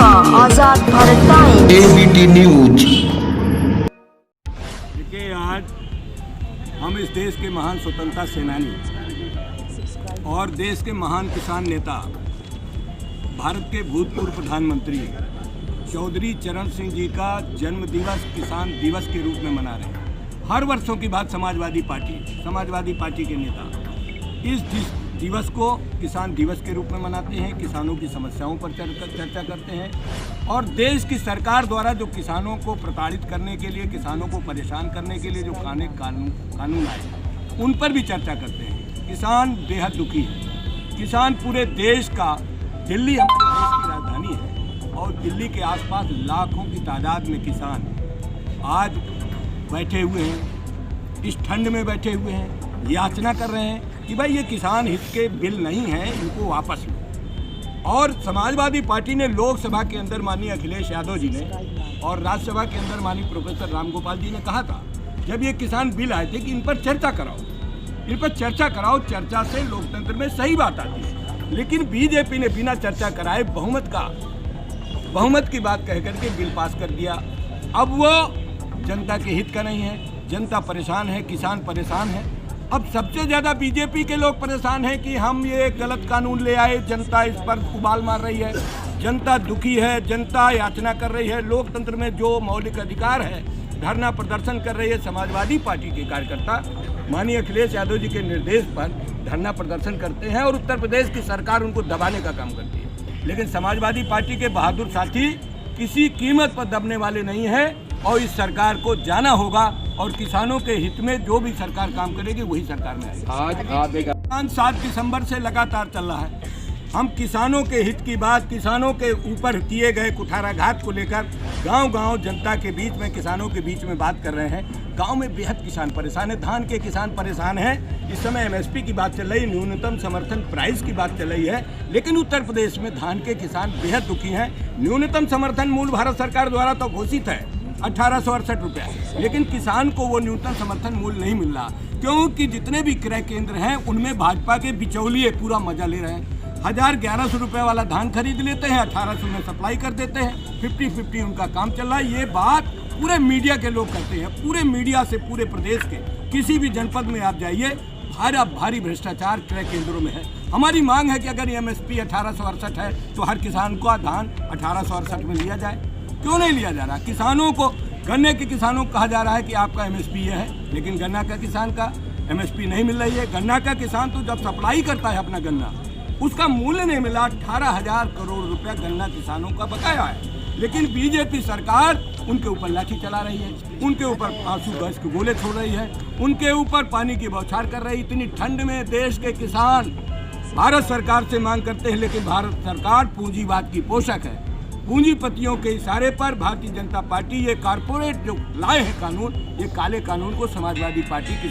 आपका आजाद Bharat times ABT news. देखिए, आज हम इस देश के महान स्वतंत्रता सेनानी और देश के महान किसान नेता, भारत के भूतपूर्व प्रधानमंत्री चौधरी चरण सिंह जी का जन्म दिवस किसान दिवस के रूप में मना रहे हैं। हर वर्षों की बात समाजवादी पार्टी के नेता इस दिवस को किसान दिवस के रूप में मनाते हैं, किसानों की समस्याओं पर चर्चा करते हैं और देश की सरकार द्वारा जो किसानों को प्रताड़ित करने के लिए, किसानों को परेशान करने के लिए जो कानून आए उन पर भी चर्चा करते हैं। किसान बेहद दुखी है। किसान पूरे देश का, दिल्ली हमारे देश की राजधानी है और दिल्ली के आसपास लाखों की तादाद में किसान आज बैठे हुए हैं, इस ठंड में बैठे हुए हैं, याचना कर रहे हैं कि भाई ये किसान हित के बिल नहीं हैं, इनको वापस लो। और समाजवादी पार्टी ने लोकसभा के अंदर माननीय अखिलेश यादव जी ने और राज्यसभा के अंदर माननीय प्रोफेसर रामगोपाल जी ने कहा था, जब ये किसान बिल आए थे, कि इन पर चर्चा कराओ, इन पर चर्चा कराओ, चर्चा से लोकतंत्र में सही बात आती है। लेकिन बीजेपी ने बिना चर्चा कराए बहुमत की बात कह करके बिल पास कर दिया। अब वो जनता के हित का नहीं है, जनता परेशान है, किसान परेशान है। अब सबसे ज़्यादा बीजेपी के लोग परेशान हैं कि हम ये गलत कानून ले आए, जनता इस पर उबाल मार रही है, जनता दुखी है, जनता याचना कर रही है। लोकतंत्र में जो मौलिक अधिकार है, धरना प्रदर्शन कर रही है। समाजवादी पार्टी के कार्यकर्ता माननीय अखिलेश यादव जी के निर्देश पर धरना प्रदर्शन करते हैं और उत्तर प्रदेश की सरकार उनको दबाने का काम करती है। लेकिन समाजवादी पार्टी के बहादुर साथी किसी कीमत पर दबने वाले नहीं हैं और इस सरकार को जाना होगा और किसानों के हित में जो भी सरकार काम करेगी वही सरकार में आएगी। आज 7 दिसंबर से लगातार चल रहा है। हम किसानों के हित की बात, किसानों के ऊपर किए गए कुठाराघात को लेकर गांव-गांव जनता के बीच में, किसानों के बीच में बात कर रहे हैं। गांव में बेहद किसान परेशान है, धान के किसान परेशान हैं। इस समय एमएसपी की बात चल रही है, न्यूनतम समर्थन प्राइस की बात चल रही है, लेकिन उत्तर प्रदेश में धान के किसान बेहद दुखी हैं। न्यूनतम समर्थन मूल्य भारत सरकार द्वारा तो घोषित है 1868 रुपया, लेकिन किसान को वो न्यूनतम समर्थन मूल्य नहीं मिल रहा, क्योंकि जितने भी क्रय केंद्र हैं उनमें भाजपा के बिचौलिए पूरा मजा ले रहे हैं। 1100 रुपये वाला धान खरीद लेते हैं, 1800 में सप्लाई कर देते हैं, 50-50 उनका काम चल रहा है। ये बात पूरे मीडिया के लोग करते हैं, पूरे मीडिया से पूरे प्रदेश के किसी भी जनपद में आप जाइए, भारी भ्रष्टाचार क्रय केंद्रों में है। हमारी मांग है कि अगर एमएसपी 1868 है तो हर किसान को धान 1868 में लिया जाए। क्यों नहीं लिया जा रहा? किसानों को, गन्ने के किसानों को कहा जा रहा है कि आपका एमएसपी ये है, लेकिन गन्ना का किसान का एमएसपी नहीं मिल रही है। गन्ना का किसान तो जब सप्लाई करता है अपना गन्ना, उसका मूल्य नहीं मिला। 18,000 करोड़ रुपया गन्ना किसानों का बकाया है, लेकिन बीजेपी सरकार उनके ऊपर लाठी चला रही है, उनके ऊपर आंसू गैस के गोले छोड़ रही है, उनके ऊपर पानी की बौछार कर रही है। इतनी ठंड में देश के किसान भारत सरकार से मांग करते हैं, लेकिन भारत सरकार पूंजीवाद की पोषक है। पूंजीपतियों के इशारे पर भारतीय जनता पार्टी ये कारपोरेट जो लाए हैं कानून, ये काले कानून को समाजवादी पार्टी की